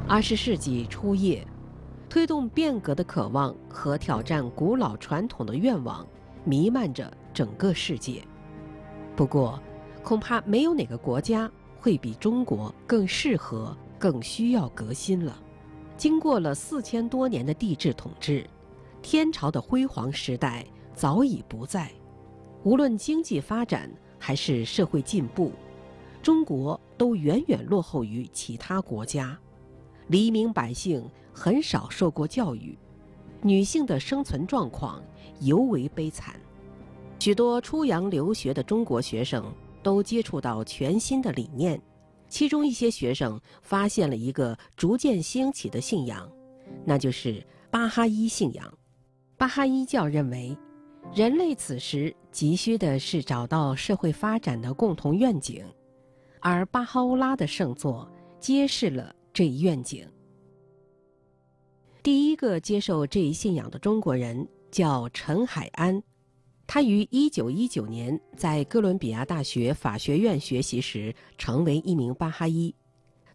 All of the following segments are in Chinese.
20世纪初叶，推动变革的渴望和挑战古老传统的愿望弥漫着整个世界。不过，恐怕没有哪个国家会比中国更适合、更需要革新了。经过了4000多年的帝制统治，天朝的辉煌时代早已不在。无论经济发展还是社会进步，中国都远远落后于其他国家。黎民百姓很少受过教育，女性的生存状况尤为悲惨。许多出洋留学的中国学生都接触到全新的理念，其中一些学生发现了一个逐渐兴起的信仰，那就是巴哈伊信仰。巴哈伊教认为，人类此时急需的是找到社会发展的共同愿景，而巴哈欧拉的圣作揭示了这一愿景。第一个接受这一信仰的中国人叫陈海安，他于1919年在哥伦比亚大学法学院学习时成为一名巴哈伊。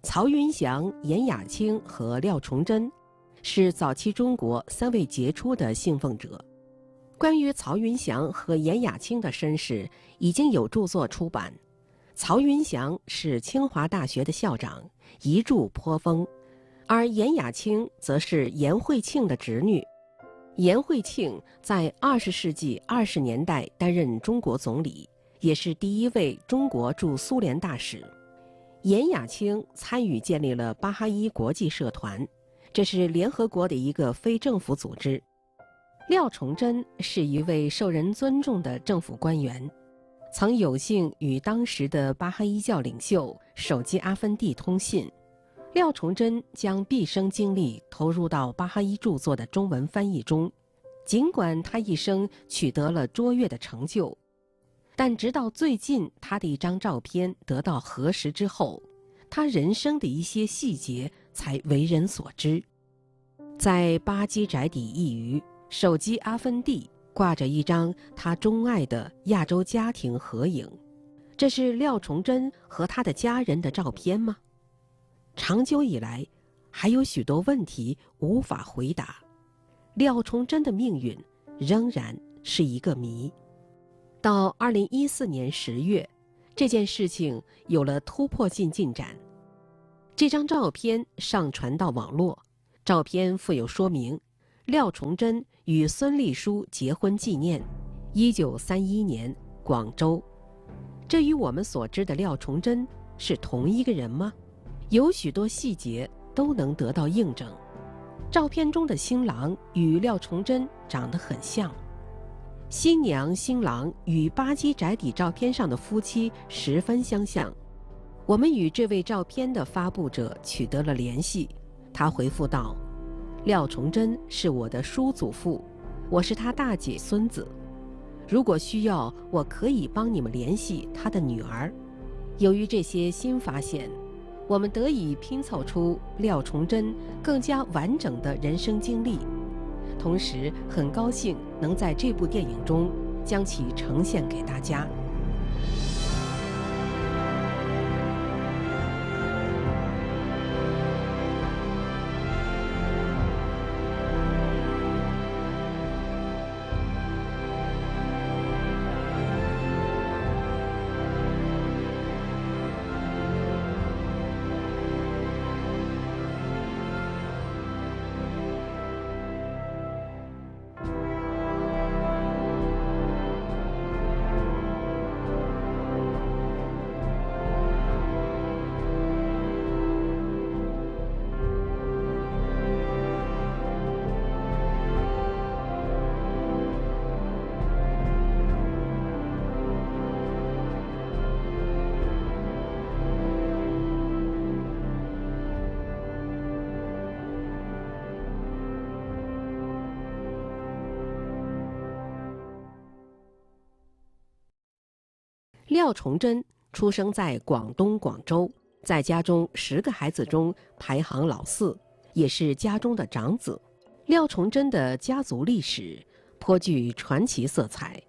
曹云祥、严雅卿和廖崇祯是早期中国3位杰出的信奉者。关于曹云祥和严雅卿的身世已经有著作出版。曹云祥是清华大学的校长，一著颇丰，而严雅卿则是严惠庆的侄女。严惠庆在20世纪20年代担任中国总理，也是第一位中国驻苏联大使。严雅卿参与建立了巴哈伊国际社团，这是联合国的一个非政府组织。廖崇祯是一位受人尊重的政府官员，曾有幸与当时的巴哈伊教领袖手机阿芬蒂通信。廖崇祯将毕生精力投入到巴哈伊著作的中文翻译中，尽管他一生取得了卓越的成就，但直到最近他的一张照片得到核实之后，他人生的一些细节才为人所知。在巴基宅邸一隅，手机阿芬蒂挂着一张他钟爱的亚洲家庭合影，这是廖崇祯和他的家人的照片吗？长久以来，还有许多问题无法回答。廖崇祯的命运仍然是一个谜。到2014年10月，这件事情有了突破性进展。这张照片上传到网络，照片附有说明：廖崇祯与孙立书结婚纪念，1931年，广州。这与我们所知的廖崇祯是同一个人吗？有许多细节都能得到印证。照片中的新郎与廖崇祯长得很像，新娘新郎与巴基宅邸照片上的夫妻十分相像。我们与这位照片的发布者取得了联系，他回复道：廖崇祯是我的叔祖父，我是他大姐孙子，如果需要，我可以帮你们联系他的女儿。由于这些新发现，我们得以拼凑出廖崇祯更加完整的人生经历，同时很高兴能在这部电影中将其呈现给大家。廖崇祯出生在广东广州，在家中10个孩子中排行老4，也是家中的长子。廖崇祯的家族历史颇具传奇色彩，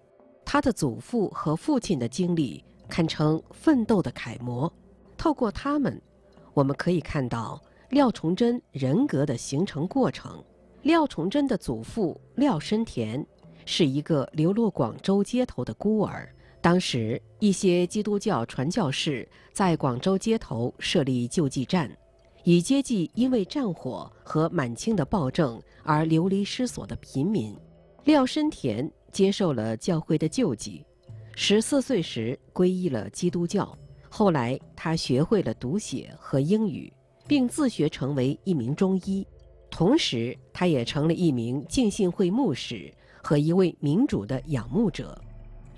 他的祖父和父亲的经历堪称奋斗的楷模。透过他们，我们可以看到廖崇祯人格的形成过程。廖崇祯的祖父廖申田是一个流落广州街头的孤儿。当时，一些基督教传教士在广州街头设立救济站，以接济因为战火和满清的暴政而流离失所的贫民。廖申田接受了教会的救济，14岁时皈依了基督教。后来，他学会了读写和英语，并自学成为一名中医。同时，他也成了一名浸信会牧师和一位民主的仰慕者。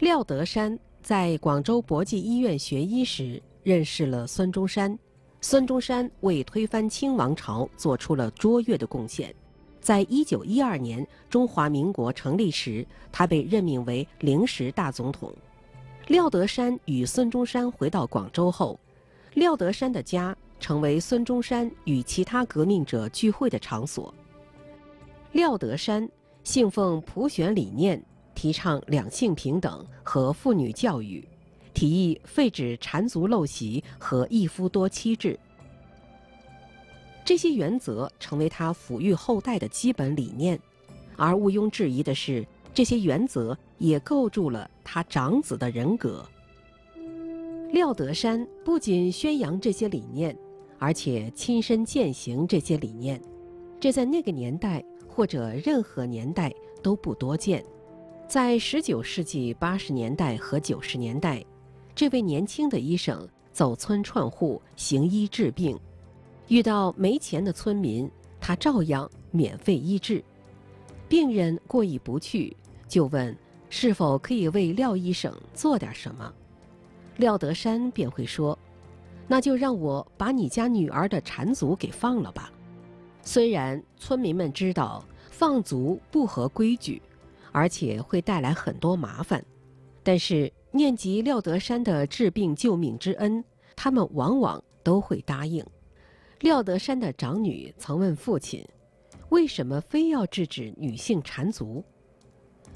廖德山在广州博济医院学医时认识了孙中山，孙中山为推翻清王朝做出了卓越的贡献。在1912年中华民国成立时，他被任命为临时大总统。廖德山与孙中山回到广州后，廖德山的家成为孙中山与其他革命者聚会的场所。廖德山信奉普选理念，提倡两性平等和妇女教育，提议废止缠足陋习和一夫多妻制。这些原则成为他抚育后代的基本理念，而毋庸置疑的是，这些原则也构筑了他长子的人格。廖德山不仅宣扬这些理念，而且亲身践行这些理念，这在那个年代或者任何年代都不多见。在19世纪80年代和90年代，这位年轻的医生走村串户行医治病，遇到没钱的村民，他照样免费医治。病人过意不去，就问是否可以为廖医生做点什么。廖德山便会说，那就让我把你家女儿的缠足给放了吧。虽然村民们知道放足不合规矩，而且会带来很多麻烦，但是念及廖德山的治病救命之恩，他们往往都会答应。廖德山的长女曾问父亲，为什么非要制止女性缠足？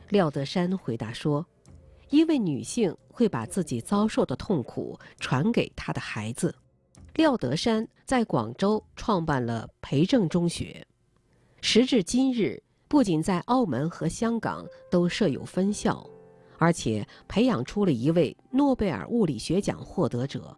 廖德山回答说，因为女性会把自己遭受的痛苦传给她的孩子。廖德山在广州创办了培正中学，时至今日，不仅在澳门和香港都设有分校，而且培养出了一位诺贝尔物理学奖获得者。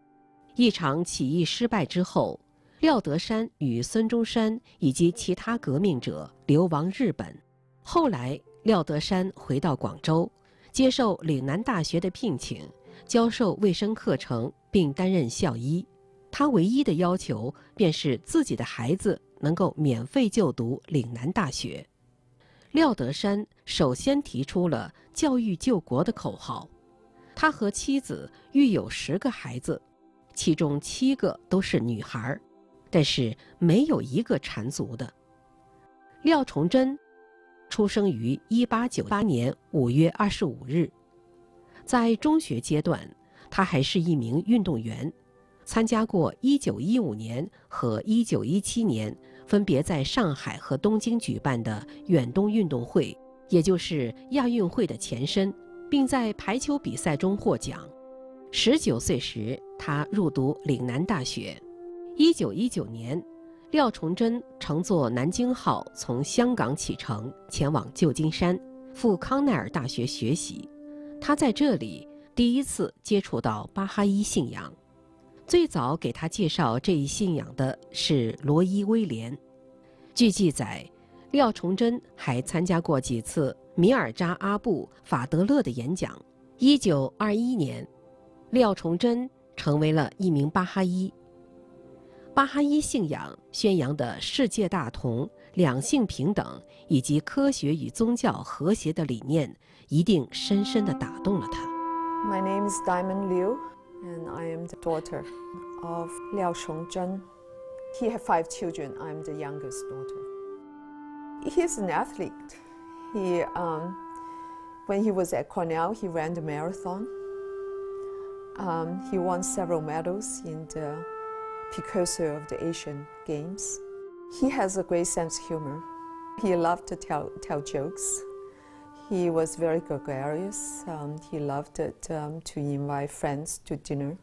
一场起义失败之后，廖德山与孙中山以及其他革命者流亡日本。后来，廖德山回到广州，接受岭南大学的聘请，教授卫生课程并担任校医。他唯一的要求便是自己的孩子能够免费就读岭南大学。廖德山首先提出了教育救国的口号。他和妻子育有10个孩子，其中7个都是女孩，但是没有一个缠足的。廖崇祯出生于1898年5月25日。在中学阶段，他还是一名运动员，参加过1915年和1917年分别在上海和东京举办的远东运动会，也就是亚运会的前身，并在排球比赛中获奖。19岁时，他入读岭南大学。1919年，廖崇祯乘坐南京号从香港启程，前往旧金山赴康奈尔大学学习。他在这里第一次接触到巴哈伊信仰。最早给他介绍这一信仰的是罗伊·威廉。据记载，廖崇祯还参加过几次米尔扎·阿布·法德勒的演讲。1921年，廖崇祯成为了一名巴哈伊。巴哈伊信仰宣扬的世界大同、两性平等以及科学与宗教和谐的理念，一定深深地打动了他。My name is Diamond Liu, and I am the daughter of Liao Chongzhen. He had 5 children. I'm the youngest daughter. He's an athlete. When he was at Cornell, he ran the marathon. He won several medals in the precursor of the Asian Games. He has a great sense of humor. He loved to tell jokes. He was very gregarious. He loved to invite friends to dinner.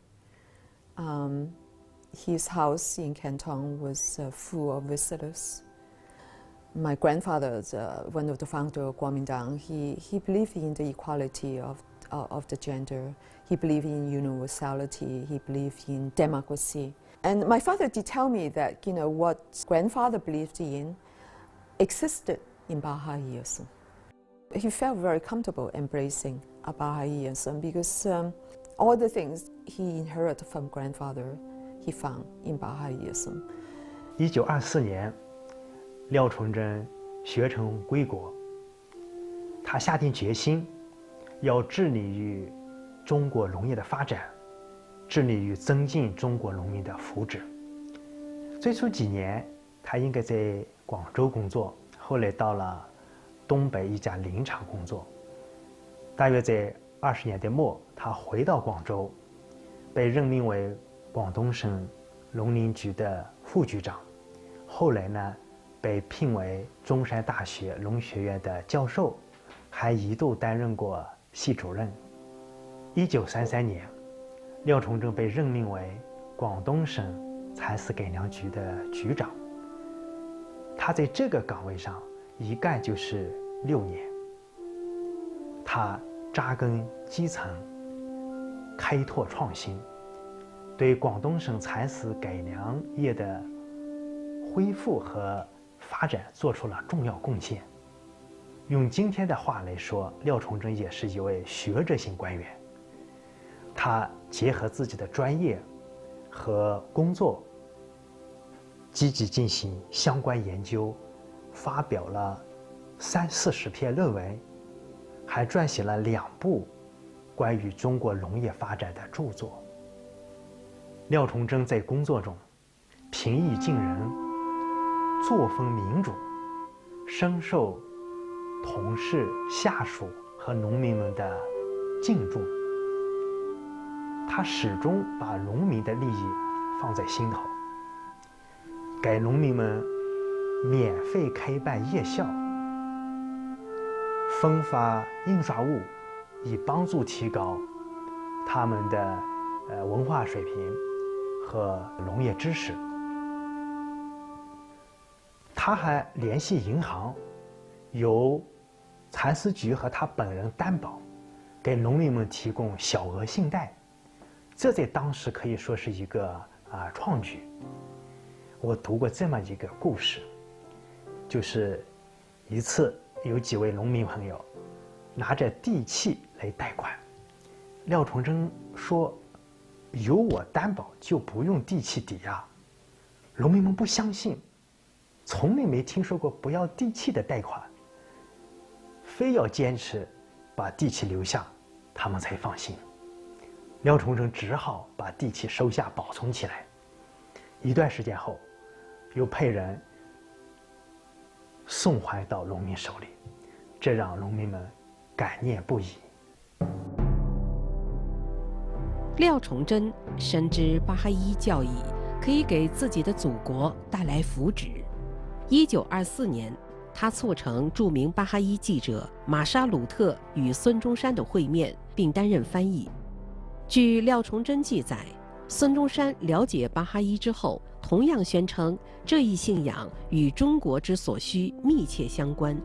his house in Canton was full of visitors. My grandfather, one of the founders of Kuomintang, he believed in the equality of the gender. He believed in universality. He believed in democracy. And my father did tell me that, what grandfather believed in existed in Baha'ism. He felt very comfortable embracing Baha'ism because all the things he inherited from grandfather, he found in Baha'ism. 1924年，廖崇祯学成归国，他下定决心要致力于中国农业的发展，致力于增进中国农民的福祉。最初几年，他应该在广州工作，后来到了东北一家林场工作。大约在20年代末，他回到广州，被任命为广东省农林局的副局长。后来呢，被聘为中山大学农学院的教授，还一度担任过系主任。1933年，廖崇祯被任命为广东省蚕丝改良局的局长。他在这个岗位上一干就是6年。他扎根基层，开拓创新，对广东省蚕丝改良业的恢复和发展做出了重要贡献。用今天的话来说，廖崇祯也是一位学者型官员。他结合自己的专业和工作，积极进行相关研究，发表了30-40篇论文，还撰写了2部关于中国农业发展的著作。廖崇祯在工作中平易近人，作风民主，深受同事、下属和农民们的敬重。他始终把农民的利益放在心头，给农民们免费开办夜校，分发印刷物，以帮助提高他们的文化水平和农业知识。他还联系银行，由蚕丝局和他本人担保，给农民们提供小额信贷。这在当时可以说是一个创举。我读过这么一个故事，就是一次有几位农民朋友拿着地契来贷款，廖崇祯说有我担保就不用地契抵押。农民们不相信，从来没听说过不要地契的贷款，非要坚持把地契留下，他们才放心。廖崇祯只好把地契收下保存起来。一段时间后，又派人送还到农民手里，这让农民们感念不已。廖崇祯深知巴哈伊教义可以给自己的祖国带来福祉。1924年，他促成著名巴哈伊记者玛莎·鲁特与孙中山的会面，并担任翻译。据廖崇祯记载，孙中山了解巴哈伊之后，同样宣称这一信仰与中国之所需密切相关。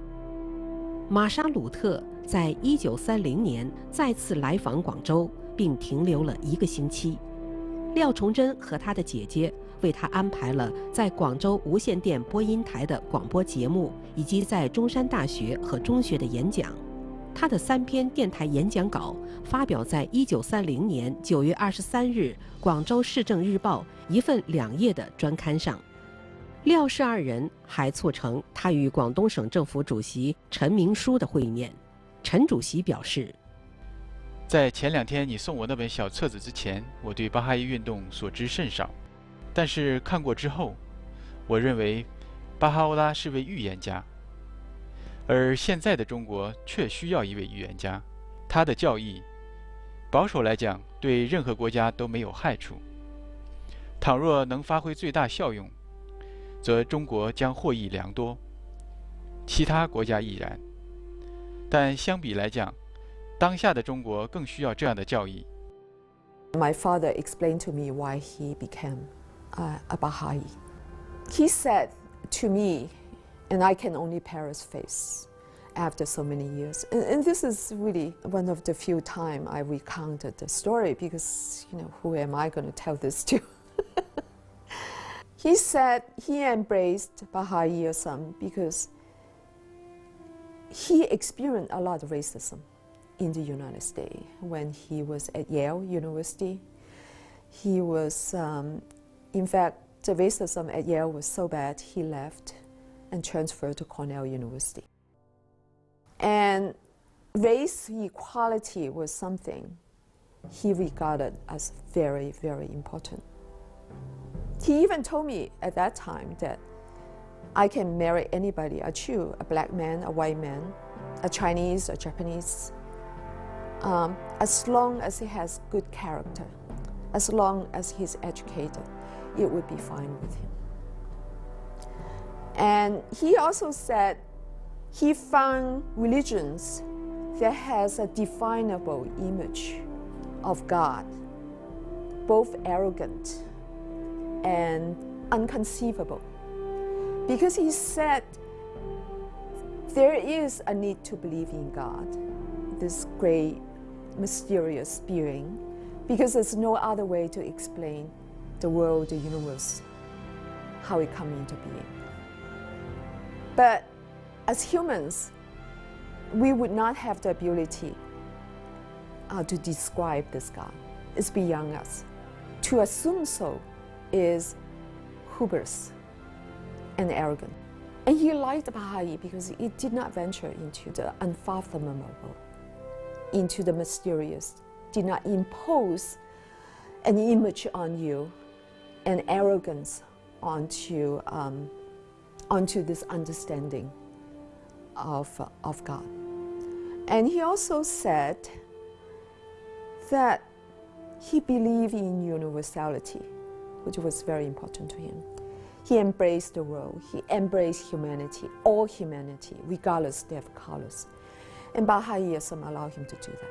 玛莎·鲁特在1930年再次来访广州，并停留了1个星期。廖崇祯和他的姐姐为他安排了在广州无线电播音台的广播节目，以及在中山大学和中学的演讲。他的3篇电台演讲稿发表在1930年9月23日广州市政日报一份2页的专刊上。廖氏二人还促成他与广东省政府主席陈明书的会面。陈主席表示，在前2天你送我那本小册子之前，我对巴哈伊运动所知甚少，但是看过之后，我认为巴哈欧拉是位预言家，而现在的中国却需要一位预言家。他的教义，保守来讲，对任何国家都没有害处。倘若能发挥最大效用，则中国将获益良多，其他国家亦然。但相比来讲，当下的中国更需要这样的教义。My father explained to me why he became a Baha'i. He said to me, and I can only paraphrase after so many years, and this is really one of the few times I recounted the story because, who am I going to tell this to? He said he embraced Baha'ism because he experienced a lot of racism in the United States when he was at Yale University. He was, in fact, the racism at Yale was so bad he left and transferred to Cornell University. And race equality was something he regarded as very, very important. He even told me at that time that I can marry anybody, a Jew, a black man, a white man, a Chinese, a Japanese, as long as he has good character, as long as he's educated, it would be fine with him. And he also said he found religions that has a definable image of God, both arrogant and unconceivable. Because he said there is a need to believe in God, this great mysterious being, because there's no other way to explain the world, the universe, how it comes into being. But as humans, we would not have the ability to describe this God. It's beyond us. To assume so is hubris and arrogant. And he liked Baha'i because it did not venture into the unfathomable, into the mysterious, did not impose an image on you, an arrogance onto this understanding of God. And he also said that he believed in universality, which was very important to him. He embraced the world. He embraced humanity, all humanity, regardless of their colors. And Baha'ism allowed him to do that.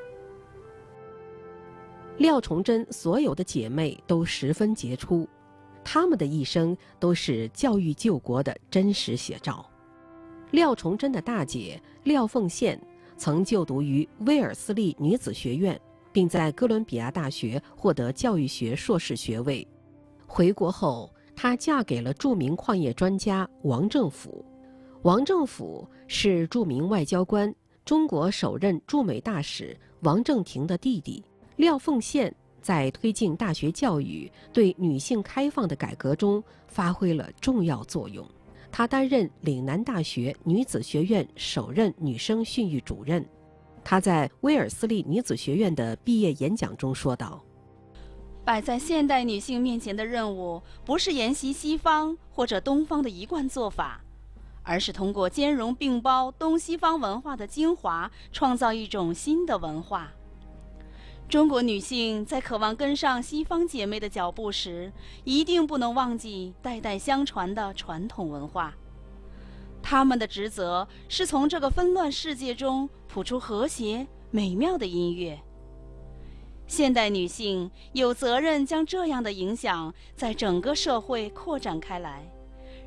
廖崇祯所有的姐妹都十分杰出，她们的一生都是教育救国的真实写照。廖崇祯的大姐廖凤宪曾就读于威尔斯利女子学院，并在哥伦比亚大学获得教育学硕士学位。回国后，她嫁给了著名矿业专家王政府。王政府是著名外交官、中国首任驻美大使王正廷的弟弟。廖凤宪在推进大学教育、对女性开放的改革中发挥了重要作用。她担任岭南大学女子学院首任女生训育主任。她在威尔斯利女子学院的毕业演讲中说道：摆在现代女性面前的任务，不是沿袭西方或者东方的一贯做法，而是通过兼容并包东西方文化的精华，创造一种新的文化。中国女性在渴望跟上西方姐妹的脚步时，一定不能忘记代代相传的传统文化。她们的职责是从这个纷乱世界中谱出和谐美妙的音乐。现代女性有责任将这样的影响在整个社会扩展开来，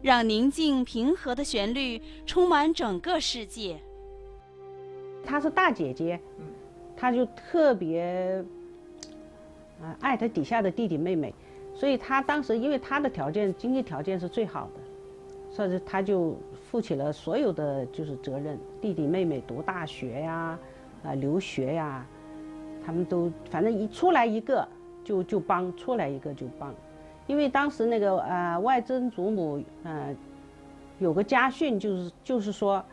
让宁静平和的旋律充满整个世界。她是大姐姐，她就特别爱她底下的弟弟妹妹，所以她当时因为她的经济条件是最好的，所以她就负起了所有的就是责任。弟弟妹妹读大学呀，留学呀，他们都反正一出来一个就帮，出来一个就帮。因为当时那个外曾祖母有个家训，就是说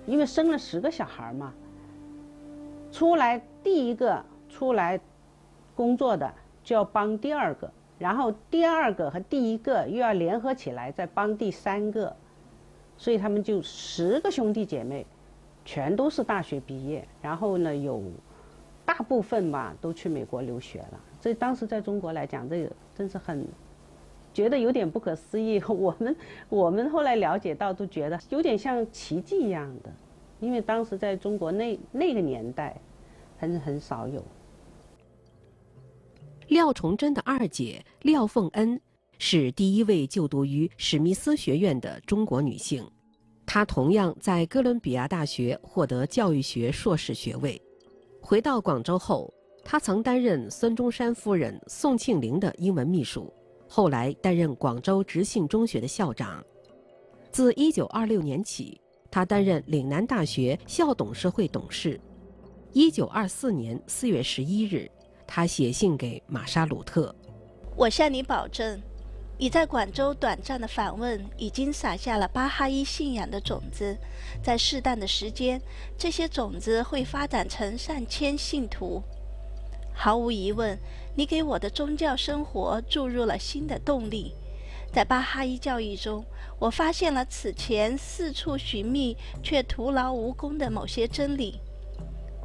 因为生了10个小孩嘛，出来第一个出来工作的就要帮第2个，然后第2个和第1个又要联合起来再帮第3个，所以他们就10个兄弟姐妹，全都是大学毕业，然后呢有大部分吧都去美国留学了。这当时在中国来讲，这个真是很觉得有点不可思议。我们后来了解到，都觉得有点像奇迹一样的，因为当时在中国那个年代很少有。廖崇祯的二姐廖凤恩是第一位就读于史密斯学院的中国女性。她同样在哥伦比亚大学获得教育学硕士学位。回到广州后，她曾担任孙中山夫人宋庆龄的英文秘书，后来担任广州直信中学的校长。自1926年起，她担任岭南大学校董事会董事。1924年4月11日，她写信给玛莎·鲁特：我向你保证，你在广州短暂的访问已经撒下了巴哈伊信仰的种子，在适当的时间，这些种子会发展成上千信徒。毫无疑问，你给我的宗教生活注入了新的动力。在巴哈伊教义中，我发现了此前四处寻觅却徒劳无功的某些真理。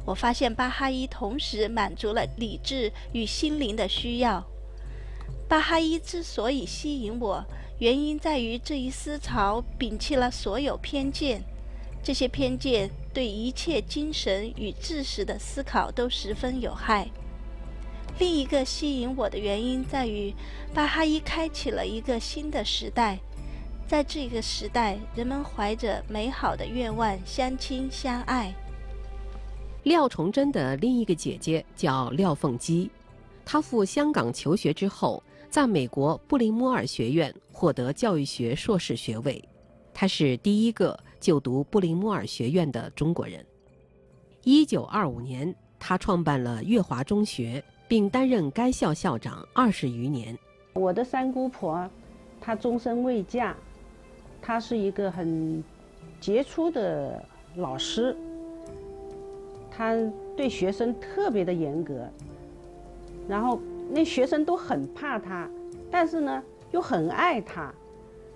我发现巴哈伊同时满足了理智与心灵的需要。巴哈伊之所以吸引我，原因在于这一思潮摒弃了所有偏见，这些偏见对一切精神与知识的思考都十分有害。另一个吸引我的原因在于，巴哈伊开启了一个新的时代，在这个时代，人们怀着美好的愿望相亲相爱。廖崇祯的另一个姐姐叫廖凤姬，她赴香港求学之后，在美国布林摩尔学院获得教育学硕士学位。她是第一个就读布林摩尔学院的中国人。1925年，她创办了粤华中学，并担任该校校长20余年。我的三姑婆，她终身未嫁，她是一个很杰出的老师，她对学生特别的严格，然后那学生都很怕她，但是呢又很爱她。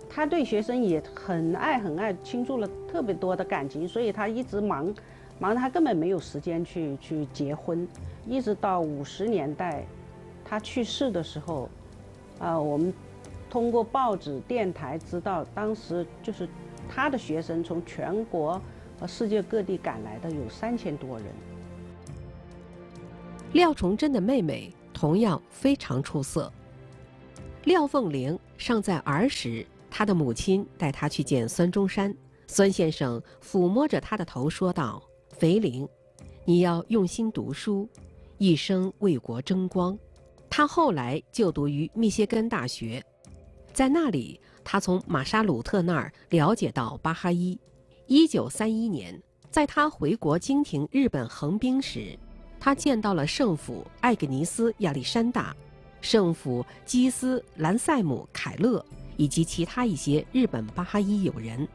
她对学生也很爱，倾注了特别多的感情，所以她一直忙，她根本没有时间去结婚。一直到50年代，她去世的时候，我们通过报纸、电台知道，当时就是她的学生从全国和世界各地赶来的有3000多人。廖崇祯的妹妹同样非常出色。廖凤玲尚在儿时，她的母亲带她去见孙中山。孙先生抚摸着她的头说道：“肥玲，你要用心读书，一生为国争光。”她后来就读于密歇根大学，在那里，她从玛莎·鲁特那儿了解到巴哈伊。1931年，在她回国经停日本横滨时，她见到了圣父艾格尼斯·亚历山大、圣父基斯·兰塞姆·凯勒以及其他一些日本巴哈伊友人。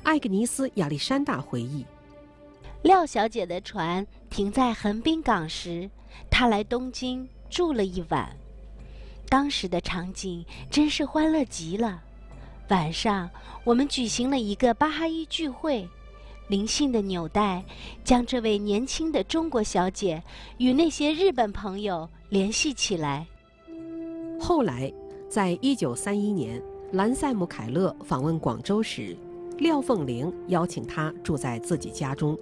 艾格尼斯·亚历山大回忆，廖小姐的船停在横滨港时，她来东京住了1晚。当时的场景真是欢乐极了。晚上，我们举行了一个巴哈伊聚会。灵性的纽带将这位年轻的中国小姐与那些日本朋友联系起来。后来，在1931年，兰塞姆·凯勒访问广州时，廖凤玲邀请他住在自己家中。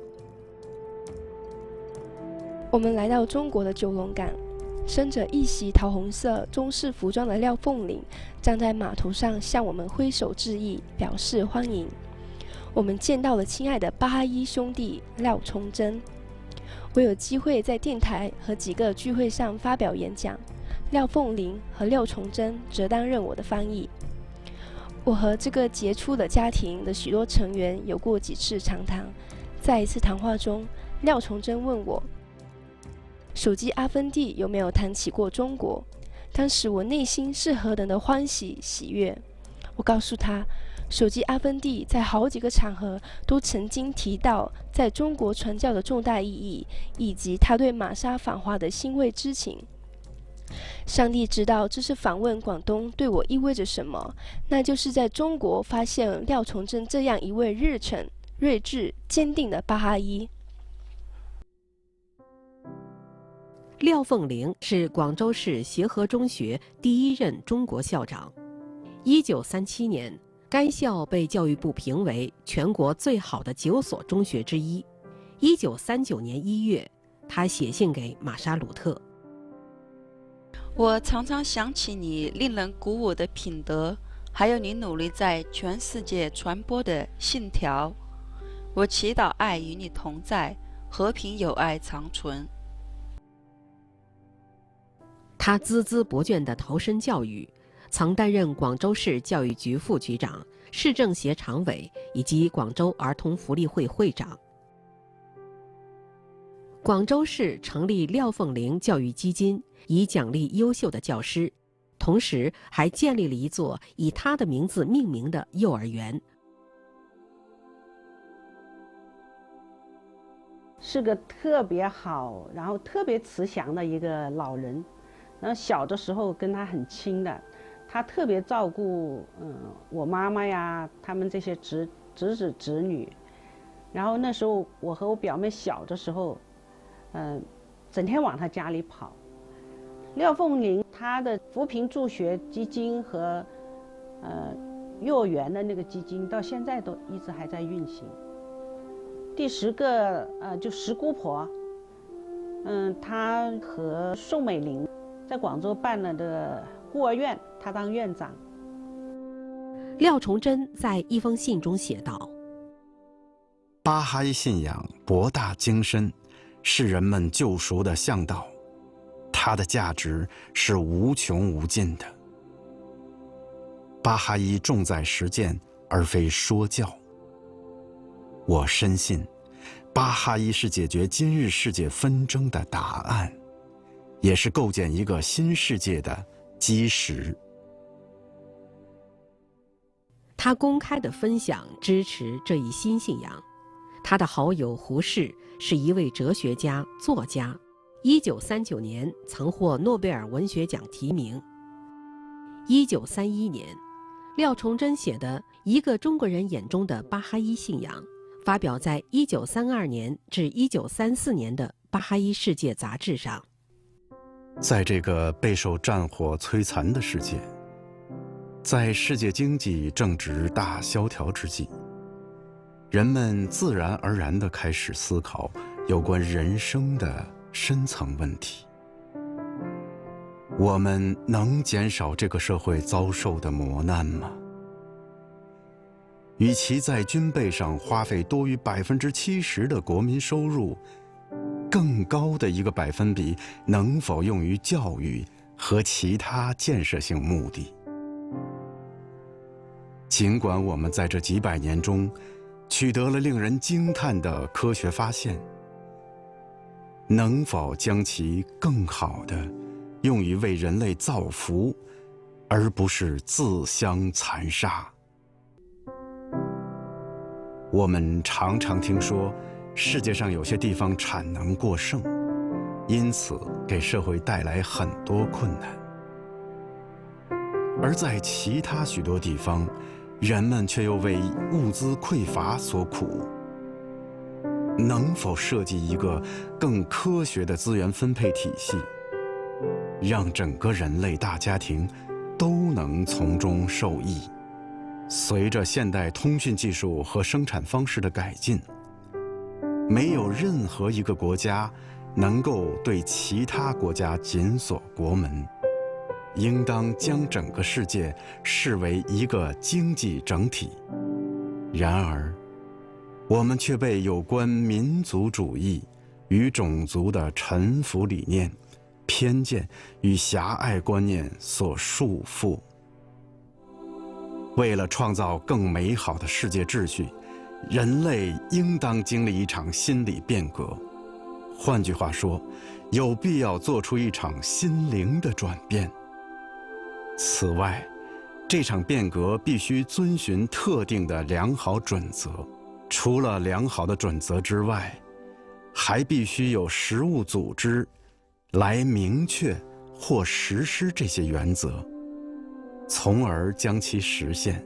我们来到中国的九龙港，身着一袭桃红色中式服装的廖凤玲站在码头上向我们挥手致意，表示欢迎。我们见到了亲爱的巴哈伊兄弟廖崇祯。我有机会在电台和几个聚会上发表演讲，廖凤玲和廖崇祯则担任我的翻译。我和这个杰出的家庭的许多成员有过几次长谈。在一次谈话中，廖崇祯问我，手机阿芬蒂有没有谈起过中国？当时我内心是何等的欢喜喜悦。我告诉他，手机阿芬蒂在好几个场合都曾经提到在中国传教的重大意义，以及他对玛莎访华的欣慰之情。上帝知道这次访问广东对我意味着什么，那就是在中国发现廖崇祯这样一位热忱、睿智、坚定的巴哈伊。廖凤玲是广州市协和中学第1任中国校长。1937年，该校被教育部评为全国最好的9所中学之一。1939年1月，他写信给玛莎·鲁特。我常常想起你令人鼓舞的品德，还有你努力在全世界传播的信条。我祈祷爱与你同在，和平友爱长存。他孜孜不倦地投身教育，曾担任广州市教育局副局长、市政协常委以及广州儿童福利会会长。广州市成立廖凤玲教育基金，以奖励优秀的教师，同时还建立了一座以他的名字命名的幼儿园。是个特别好，然后特别慈祥的一个老人。然后小的时候跟他很亲的，他特别照顾我妈妈呀，他们这些侄子侄女。然后那时候我和我表妹小的时候，整天往他家里跑。廖凤玲她的扶贫助学基金和幼儿园的那个基金到现在都一直还在运行。第10个就石姑婆，她和宋美龄在广州办了的孤儿院，她当院长。廖崇祯在一封信中写道：巴哈伊信仰博大精深，是人们救赎的向导，它的价值是无穷无尽的。巴哈伊重在实践，而非说教。我深信，巴哈伊是解决今日世界纷争的答案，也是构建一个新世界的基石。他公开地分享支持这一新信仰。他的好友胡适是一位哲学家、作家，1939年曾获诺贝尔文学奖提名。1931年，廖崇祯写的《一个中国人眼中的巴哈伊信仰》发表在1932年至1934年的《巴哈伊世界》杂志上。在这个备受战火摧残的世界，在世界经济正值大萧条之际，人们自然而然地开始思考有关人生的深层问题。我们能减少这个社会遭受的磨难吗？与其在军备上花费多于70%的国民收入，更高的一个百分比能否用于教育和其他建设性目的？尽管我们在这几百年中取得了令人惊叹的科学发现，能否将其更好地用于为人类造福，而不是自相残杀？我们常常听说世界上有些地方产能过剩，因此给社会带来很多困难。而在其他许多地方，人们却又为物资匮乏所苦。能否设计一个更科学的资源分配体系，让整个人类大家庭都能从中受益？随着现代通讯技术和生产方式的改进，没有任何一个国家能够对其他国家紧锁国门，应当将整个世界视为一个经济整体。然而，我们却被有关民族主义与种族的臣服理念、偏见与狭隘观念所束缚。为了创造更美好的世界秩序，人类应当经历一场心理变革。换句话说，有必要做出一场心灵的转变。此外，这场变革必须遵循特定的良好准则。除了良好的准则之外，还必须有实务组织来明确或实施这些原则，从而将其实现。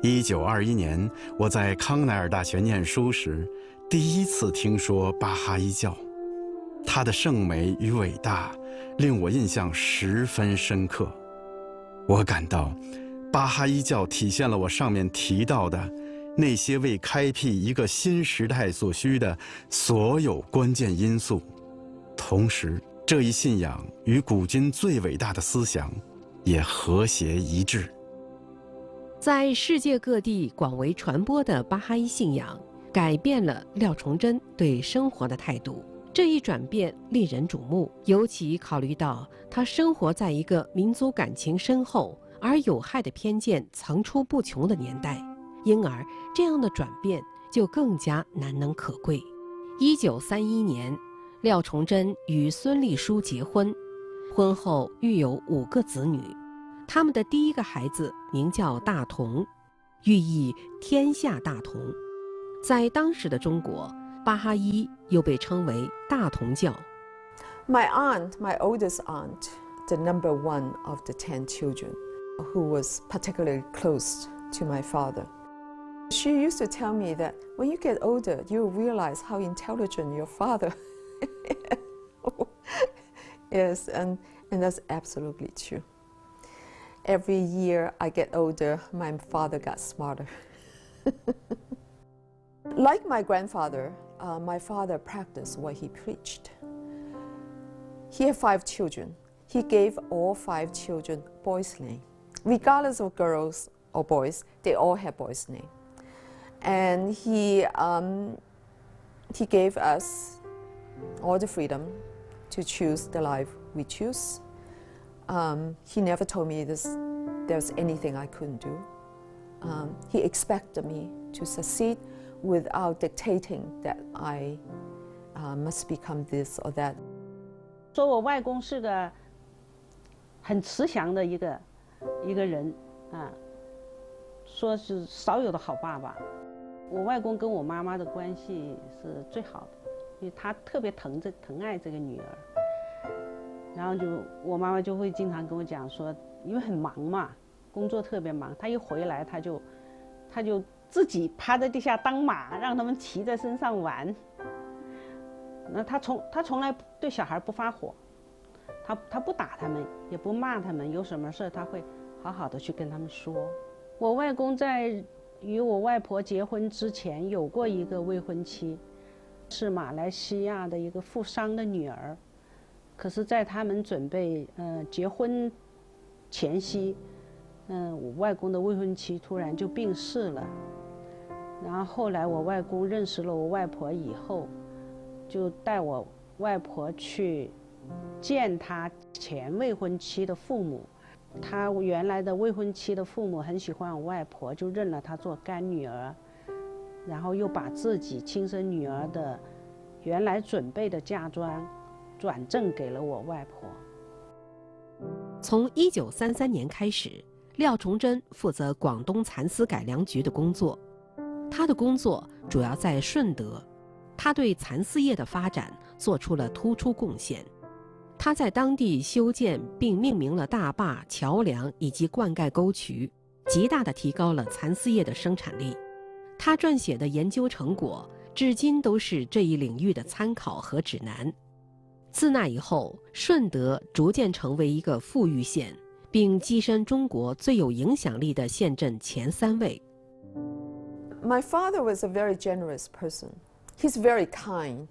1921年，我在康奈尔大学念书时，第一次听说巴哈伊教，它的圣美与伟大令我印象十分深刻。我感到，巴哈伊教体现了我上面提到的那些为开辟一个新时代所需的所有关键因素，同时这一信仰与古今最伟大的思想也和谐一致。在世界各地广为传播的巴哈伊信仰，改变了廖崇祯对生活的态度。这一转变令人瞩目，尤其考虑到他生活在一个民族感情深厚而有害的偏见层出不穷的年代，因而这样的转变就更加难能可贵。1931年，廖崇祯与孙立书结婚，婚后育有5个子女，他们的第一个孩子名叫大同，寓意天下大同。在当时的中国，巴哈伊又被称为大同教。My aunt, my oldest aunt, the number 1 of the 10 children, who was particularly close to my father. She used to tell me that when you get older, you realize how intelligent your father is, and that's absolutely true. Every year I get older, my father got smarter. Like my grandfather, my father practiced what he preached. He had 5 children. He gave all 5 children boys' names. Regardless of girls or boys, they all had boys' names. And he gave us all the freedom to choose the life we choose. He never told me there's anything I couldn't do. He expected me to succeed without dictating that I must become this or that. 说我外公是个很慈祥的一个人啊，说是少有的好爸爸。我外公跟我妈妈的关系是最好的，因为他特别疼爱这个女儿。然后我妈妈就会经常跟我讲说，因为很忙嘛，工作特别忙，他一回来他就自己趴在地下当马，让他们骑在身上玩。那他从来对小孩不发火，他不打他们，也不骂他们，有什么事他会好好的去跟他们说。我外公在与我外婆结婚之前有过一个未婚妻，是马来西亚的一个富商的女儿。可是在他们准备结婚前夕，我外公的未婚妻突然就病逝了。然后后来我外公认识了我外婆以后，就带我外婆去见他前未婚妻的父母。他原来的未婚妻的父母很喜欢我外婆，就认了她做干女儿，然后又把自己亲生女儿的原来准备的嫁妆转赠给了我外婆。从1933年开始，廖崇祯负责广东蚕丝改良局的工作。他的工作主要在顺德，他对蚕丝业的发展做出了突出贡献。他在当地修建并命名了大坝、桥梁以及灌溉沟渠，极大地提高了蚕丝业的生产力。他撰写的研究成果至今都是这一领域的参考和指南。自那以后，顺德逐渐成为一个富裕县，并跻身中国最有影响力的县镇前3位。My father was a very generous person. He's a very kind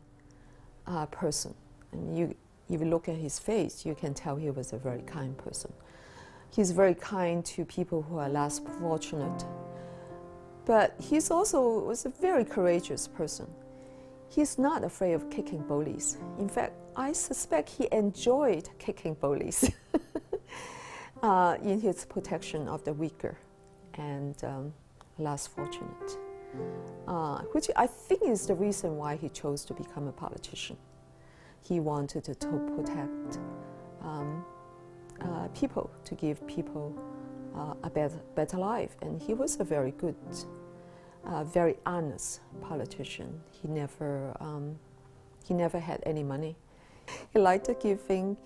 person. And if you look at his face, you can tell he was a very kind person. He's very kind to people who are less fortunate. But he's also was a very courageous person. He's not afraid of kicking bullies. In fact, I suspect he enjoyed kicking bullies in his protection of the weaker and less fortunate, which I think is the reason why he chose to become a politician. He wanted to protect people, to give people a better life, and he was a very good, very honest politician. He never had any money. He liked giving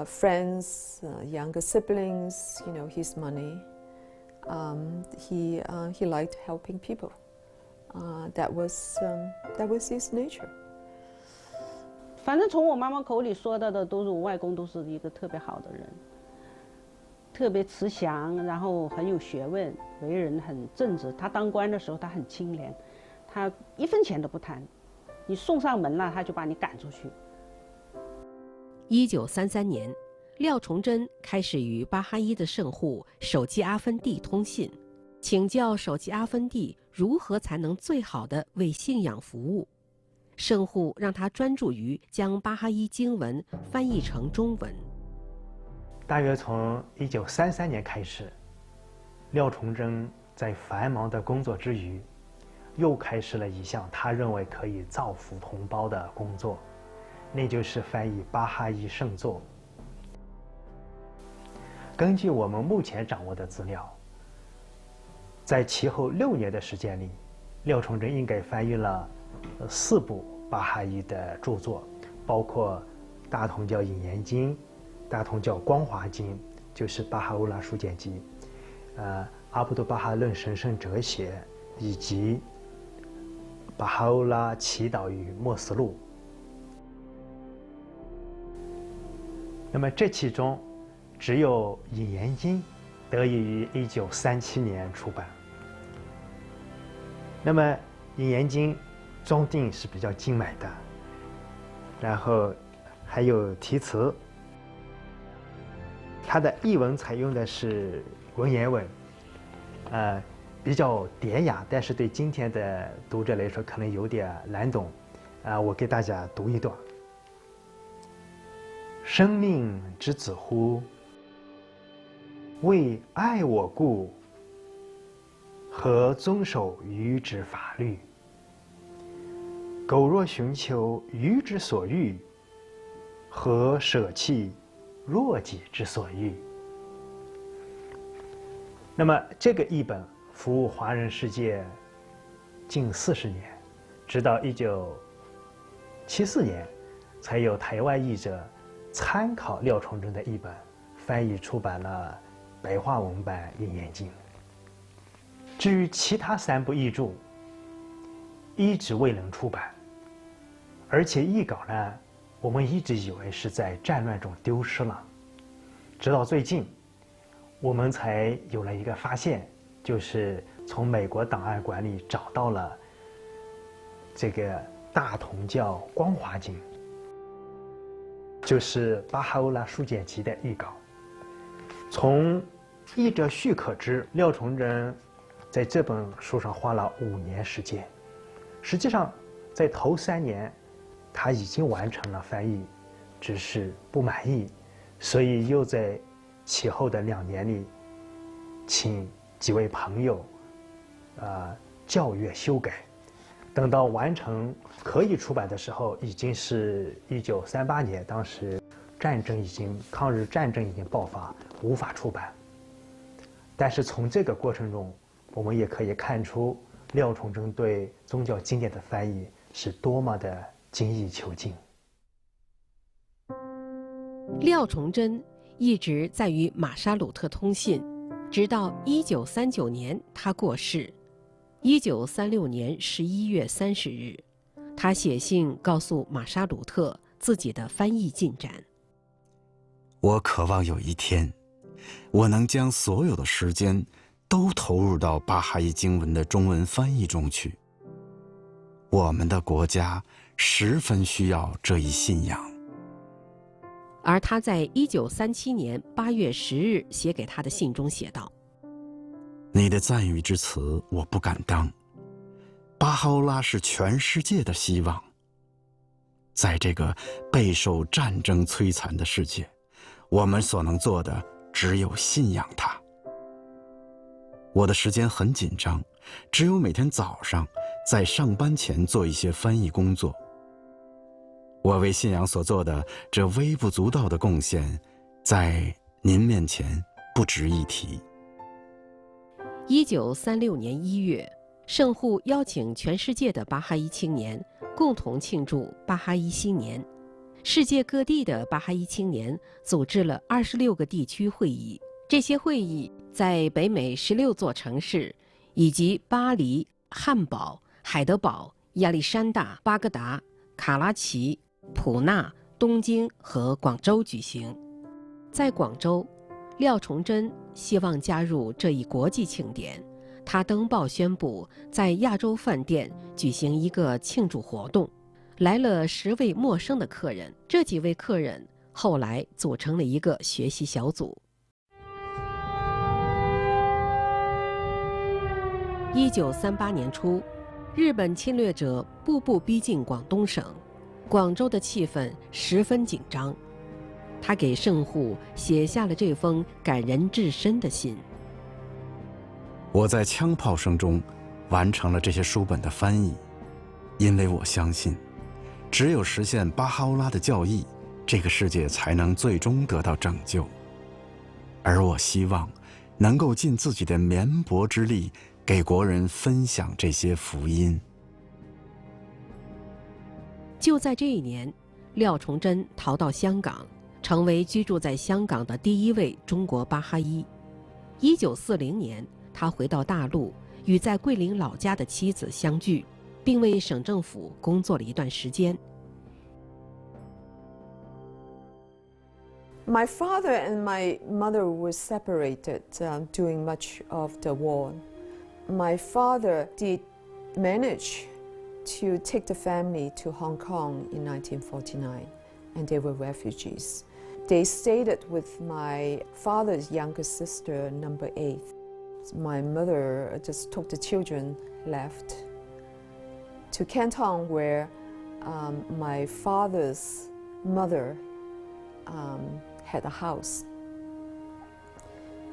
friends, younger siblings, his money. He liked helping people. That was his nature. 反正从我妈妈口里说到的都是我外公都是一个特别好的人，特别慈祥，然后很有学问，为人很正直。他当官的时候他很清廉，他1分钱都不贪，你送上门了他就把你赶出去。1933年，廖崇祯开始与巴哈伊的圣户首吉阿芬蒂通信，请教首吉阿芬蒂如何才能最好地为信仰服务。圣户让他专注于将巴哈伊经文翻译成中文。大约从1933年开始，廖崇祯在繁忙的工作之余，又开始了一项他认为可以造福同胞的工作，那就是翻译巴哈伊圣作。根据我们目前掌握的资料，在其后6年的时间里，廖崇祯应该翻译了4部巴哈伊的著作，包括大同教引言经、大同教光华经，就是巴哈欧拉书简集，阿卜杜巴哈论神圣哲学，以及巴哈欧拉祈祷与默示录。那么这其中，只有引言经得以于1937年出版。那么引言经装订是比较精美的，然后还有题词，它的译文采用的是文言文，比较典雅，但是对今天的读者来说可能有点难懂，我给大家读一段：生命之子乎，为爱我故，何遵守愚之法律？苟若寻求愚之所欲，何舍弃弱己之所欲？那么这个译本服务华人世界近40年，直到1974年，才有台湾译者参考廖崇祯的译本，翻译出版了白话文版《引言经》。至于其他3部译著，一直未能出版，而且译稿呢，我们一直以为是在战乱中丢失了，直到最近，我们才有了一个发现，就是从美国档案馆里找到了这个大同教光华经，就是巴哈欧拉书简集的译稿。从译者序可知，廖崇祯在这本书上花了5年时间。实际上，在头3年，他已经完成了翻译，只是不满意，所以又在其后的2年里，请几位朋友，校阅修改。等到完成可以出版的时候，已经是1938年，当时抗日战争已经爆发，无法出版。但是从这个过程中，我们也可以看出廖崇祯对宗教经典的翻译是多么的精益求精。廖崇祯一直在与马沙鲁特通信，直到1939年他过世。1936年11月30日，他写信告诉马沙鲁特自己的翻译进展。我渴望有一天，我能将所有的时间都投入到巴哈伊经文的中文翻译中去。我们的国家十分需要这一信仰。而他在1937年8月10日写给他的信中写道：你的赞誉之词我不敢当，巴哈欧拉是全世界的希望。在这个备受战争摧残的世界，我们所能做的只有信仰它。我的时间很紧张，只有每天早上在上班前做一些翻译工作。我为信仰所做的这微不足道的贡献，在您面前不值一提。1936年1月，圣户邀请全世界的巴哈伊青年共同庆祝巴哈伊新年。世界各地的巴哈伊青年组织了26个地区会议，这些会议在北美16座城市以及巴黎、汉堡、海德堡、亚历山大、巴格达、卡拉奇、普纳、东京和广州举行。在广州，廖崇祯希望加入这一国际庆典，他登报宣布在亚洲饭店举行一个庆祝活动，来了10位陌生的客人。这几位客人后来组成了一个学习小组。1938年初，日本侵略者步步逼近广东省，广州的气氛十分紧张。他给圣户写下了这封感人至深的信。我在枪炮声中完成了这些书本的翻译，因为我相信，只有实现巴哈欧拉的教义，这个世界才能最终得到拯救。而我希望能够尽自己的绵薄之力，给国人分享这些福音。就在这一年，廖崇祯逃到香港，成为居住在香港的第一位中国巴哈伊。1940年，他回到大陆，与在桂林老家的妻子相聚，并为省政府工作了一段时间。My father and my mother were separated during much of the war. My father did manage to take the family to Hong Kong in 1949, and they were refugees. They stayed with my father's younger sister, number 8. My mother just took the children, left to Canton, where my father's mother had a house.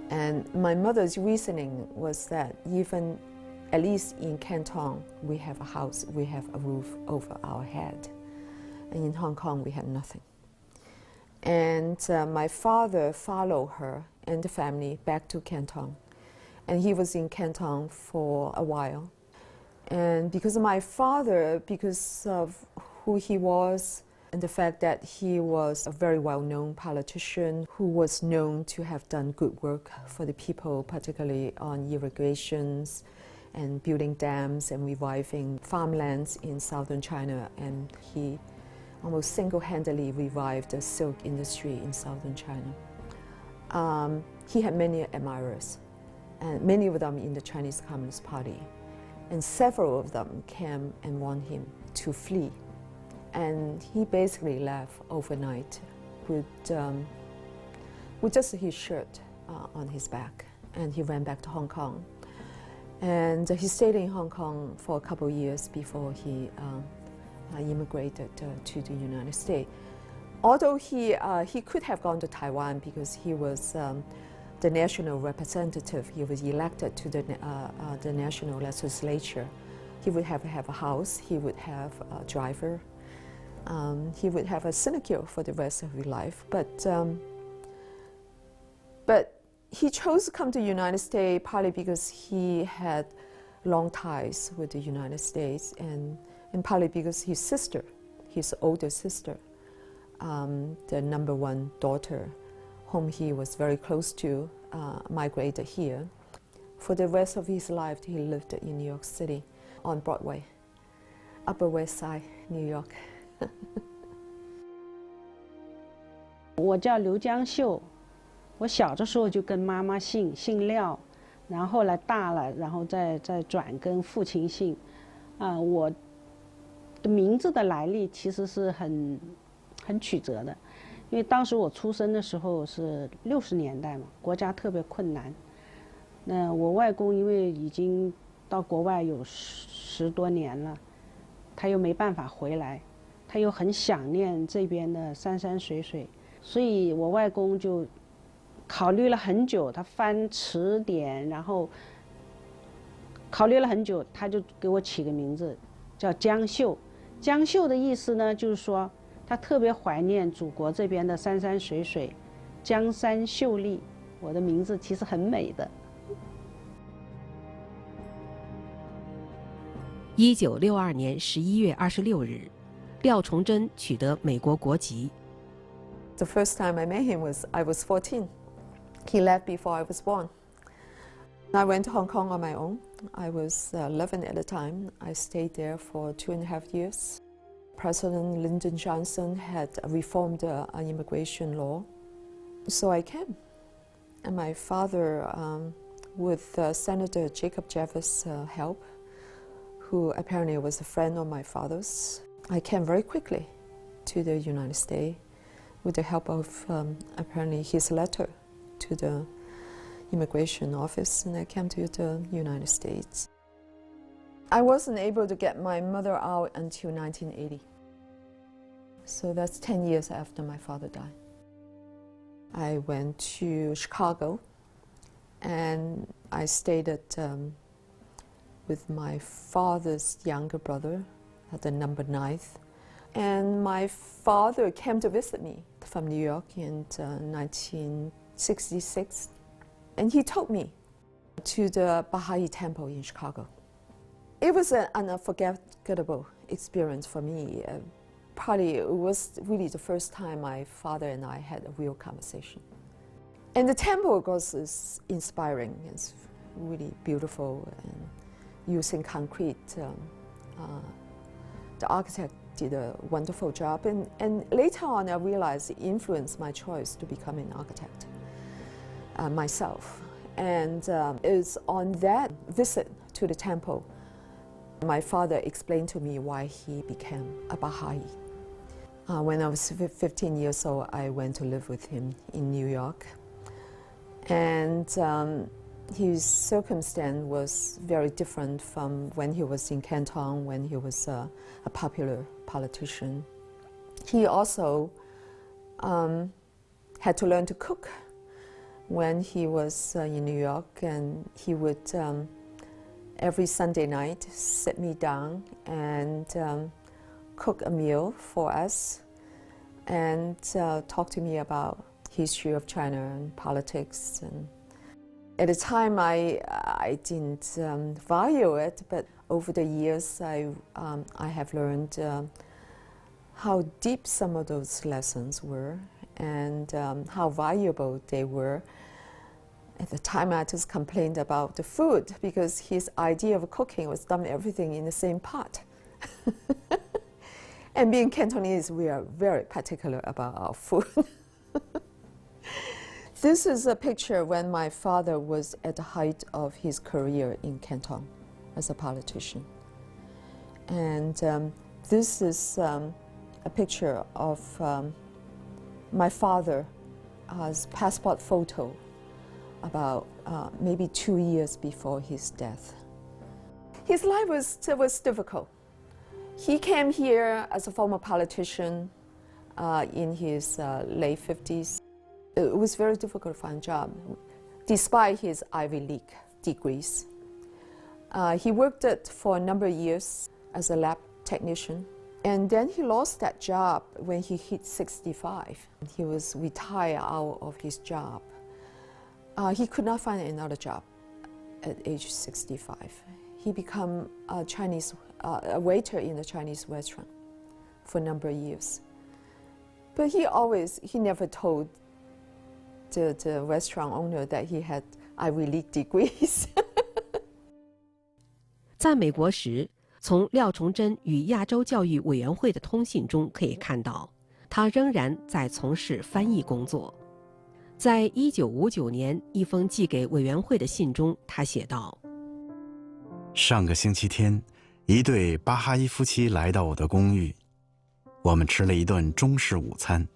And my mother's reasoning was that even, at least in Canton, we have a house, we have a roof over our head. And in Hong Kong, we had nothing. And my father followed her and the family back to Canton. And he was in Canton for a while. And because of my father, because of who he was, and the fact that he was a very well-known politician who was known to have done good work for the people, particularly on irrigations and building dams and reviving farmlands in southern China. And he almost single-handedly revived the silk industry in southern China. He had many admirers, and many of them in the Chinese Communist Party. And several of them came and wanted him to flee. And he basically left overnight with just his shirt on his back. And he ran back to Hong Kong. And he stayed in Hong Kong for a couple of years before he immigrated to the United States. Although he could have gone to Taiwan because he was the national representative, he was elected to the national legislature. He would have a house, he would have a driver. He would have a sinecure for the rest of his life, but he chose to come to the United States partly because he had long ties with the United States, and partly because his sister, his older sister, the number 1 daughter, whom he was very close to, migrated here. For the rest of his life, he lived in New York City on Broadway, Upper West Side, New York. 我叫刘江秀，我小的时候就跟妈妈姓廖，然后后来大了，然后再转跟父亲姓。我的名字的来历其实是很曲折的，因为当时我出生的时候是60年代嘛，国家特别困难。那我外公因为已经到国外有10多年了，他又没办法回来。他又很想念这边的山山水水，所以我外公就考虑了很久，他翻词典，然后考虑了很久，他就给我起个名字叫江秀。江秀的意思呢，就是说他特别怀念祖国这边的山山水水，江山秀丽。我的名字其实很美的。1962年11月26日。廖崇祯取得美国国籍。The first time I met him I was 14. He left before I was born. I went to Hong Kong on my own. I was 11 at the time. I stayed there for 2.5 years. President Lyndon Johnson had reformed immigration law. So I came. And my father, with Senator Jacob Javits' help, who apparently was a friend of my father's, I came very quickly to the United States. with the help of apparently his letter to the immigration office, and I came to the United States. I wasn't able to get my mother out until 1980. So that's 10 years after my father died. I went to Chicago and I stayed with my father's younger brother at the number 9th. And my father came to visit me from New York in 1966. And he took me to the Baha'i temple in Chicago. It was an unforgettable experience for me. Probably it was really the first time my father and I had a real conversation. And the temple was inspiring. It's really beautiful and using concrete. The architect did a wonderful job. And later on I realized it influenced my choice to become an architect myself. And it's on that visit to the temple my father explained to me why he became a Baha'i. When I was 15 years old, I went to live with him in New York. And his circumstance was very different from when he was in Canton, when he was a popular politician. He also had to learn to cook when he was in New York, and he would every Sunday night sit me down and cook a meal for us and talk to me about history of China and politics. And at the time I didn't value it, but over the years I have learned how deep some of those lessons were and how valuable they were. At the time I just complained about the food because his idea of cooking was dump everything in the same pot. And being Cantonese, we are very particular about our food. This is a picture when my father was at the height of his career in Canton as a politician. And this is a picture of my father's passport photo about maybe 2 years before his death. His life was difficult. He came here as a former politician in his late 50s. It was very difficult to find a job, despite his Ivy League degrees. He worked for a number of years as a lab technician, and then he lost that job when he hit 65. He was retired out of his job. He could not find another job at age 65. He became a waiter in a Chinese restaurant for a number of years. But he never told the restaurant owner that he had Ivy League degrees. 在美国时，从廖崇祯与亚洲教育委员会的通信中可以看到，他仍然在从事翻译工作。在1959年一封寄给委员会的信中，他写道：上个星期天，一对巴哈伊夫妻来到我的公寓，我们吃了一顿中式午餐。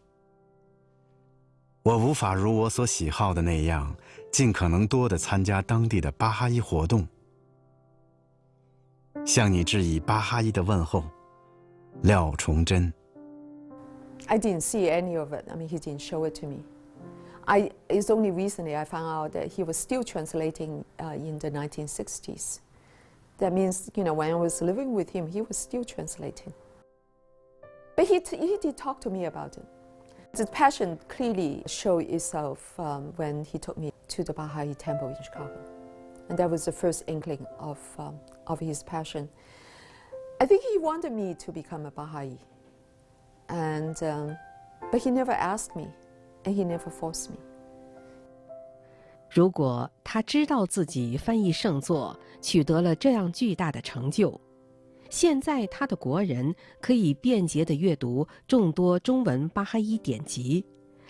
我无法如我所喜好的那样，尽可能多地参加当地的巴哈伊活动。向你致以巴哈伊的问候，廖崇祯。I didn't see any of it. I mean, he didn't show it to me. It's only recently I found out that he was still translating in the 1960s. That means, when I was living with him, he was still translating. But he did talk to me about it. The passion clearly showed itself when he took me to the Baha'i temple in Chicago. And that was the first inkling of his passion. I think he wanted me to become a Baha'i. But he never asked me, and he never forced me. 如果他知道自己翻译圣作取得了这样巨大的成就，现在他的国人可以便捷地阅读众多中文巴哈伊典籍，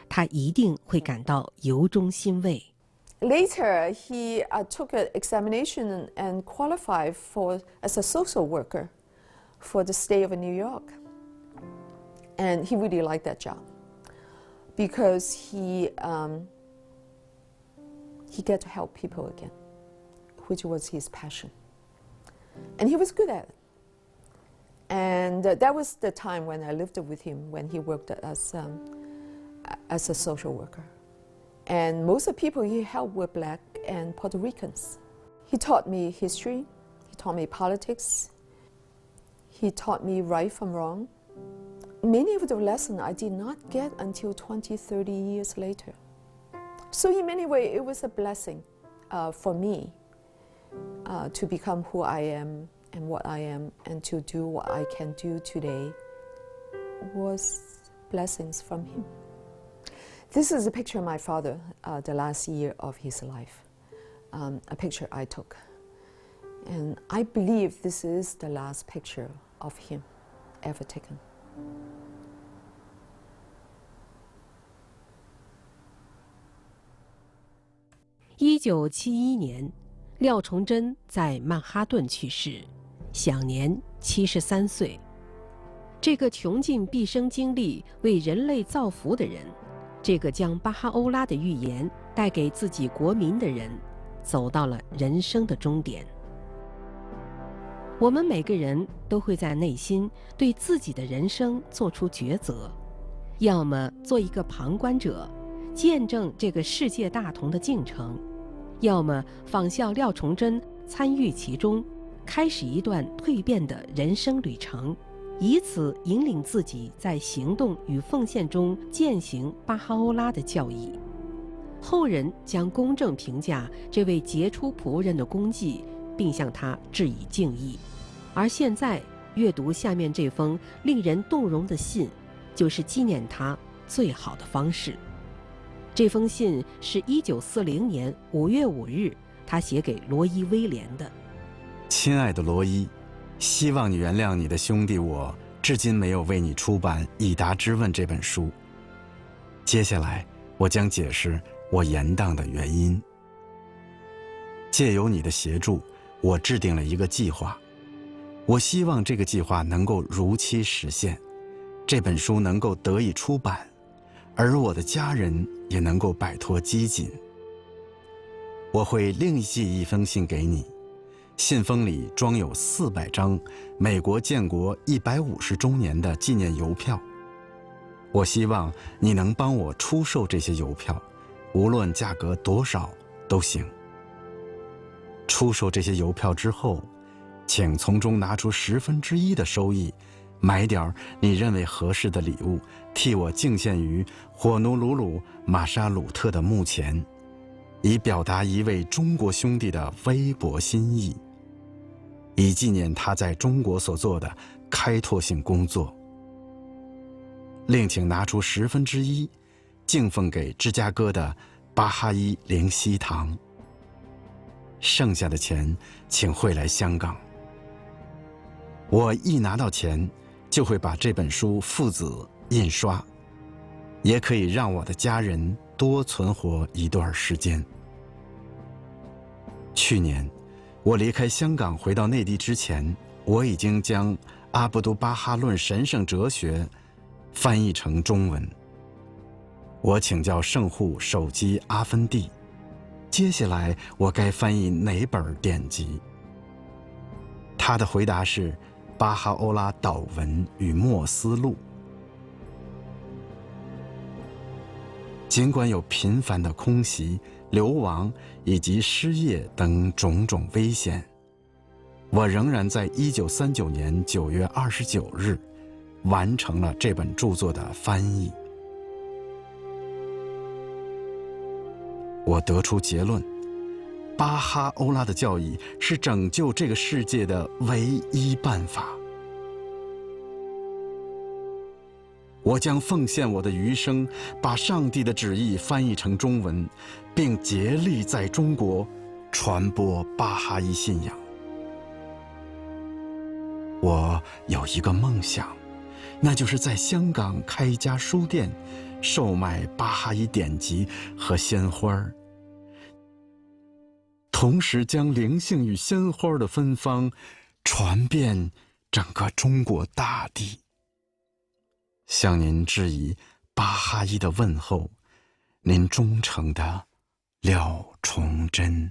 他一定会感到由衷欣慰。Later, he took an examination and qualified as a social worker for the state of New York. And he really liked that job. because he got to help people again, which was his passion. And he was good at it. And that was the time when I lived with him, when he worked as a social worker. And most of the people he helped were Black and Puerto Ricans. He taught me history, he taught me politics, he taught me right from wrong. Many of the lessons I did not get until 20, 30 years later. So in many ways, it was a blessing for me to become who I am and what I am, and to do what I can do today was blessings from him. This is a picture of my father, the last year of his life, a picture I took. And I believe this is the last picture of him ever taken. 1971年，廖崇祯在曼哈顿去世，享年73岁。这个穷尽毕生精力为人类造福的人，这个将巴哈欧拉的预言带给自己国民的人，走到了人生的终点。我们每个人都会在内心对自己的人生做出抉择，要么做一个旁观者，见证这个世界大同的进程，要么仿效廖崇祯参与其中，开始一段蜕变的人生旅程，以此引领自己在行动与奉献中践行巴哈欧拉的教义。后人将公正评价这位杰出仆人的功绩，并向他致以敬意。而现在阅读下面这封令人动容的信，就是纪念他最好的方式。这封信是1940年5月5日他写给罗伊·威廉的。亲爱的罗伊，希望你原谅你的兄弟我至今没有为你出版《以答之问》这本书。接下来我将解释我延宕的原因。借由你的协助，我制定了一个计划。我希望这个计划能够如期实现，这本书能够得以出版，而我的家人也能够摆脱饥馑。我会另寄一封信给你，信封里装有400张美国建国150周年的纪念邮票。我希望你能帮我出售这些邮票，无论价格多少都行。出售这些邮票之后，请从中拿出1/10的收益，买点你认为合适的礼物，替我敬献于火奴鲁鲁玛莎鲁特的墓前，以表达一位中国兄弟的微薄心意，以纪念他在中国所做的开拓性工作。另请拿出1/10，敬奉给芝加哥的巴哈伊灵曦堂。剩下的钱请汇来香港。我一拿到钱，就会把这本书父子印刷，也可以让我的家人多存活一段时间。去年，我离开香港回到内地之前，我已经将阿卜杜巴哈论神圣哲学翻译成中文。我请教圣护手机阿芬蒂，接下来我该翻译哪本典籍？他的回答是巴哈欧拉祷文与默思录。尽管有频繁的空袭、流亡以及失业等种种危险，我仍然在1939年9月29日完成了这本著作的翻译。我得出结论，巴哈欧拉的教义是拯救这个世界的唯一办法。我将奉献我的余生，把上帝的旨意翻译成中文，并竭力在中国传播巴哈伊信仰。我有一个梦想，那就是在香港开一家书店，售卖巴哈伊典籍和鲜花，同时将灵性与鲜花的芬芳传遍整个中国大地。向您致以巴哈伊的问候，您忠诚的廖崇祯。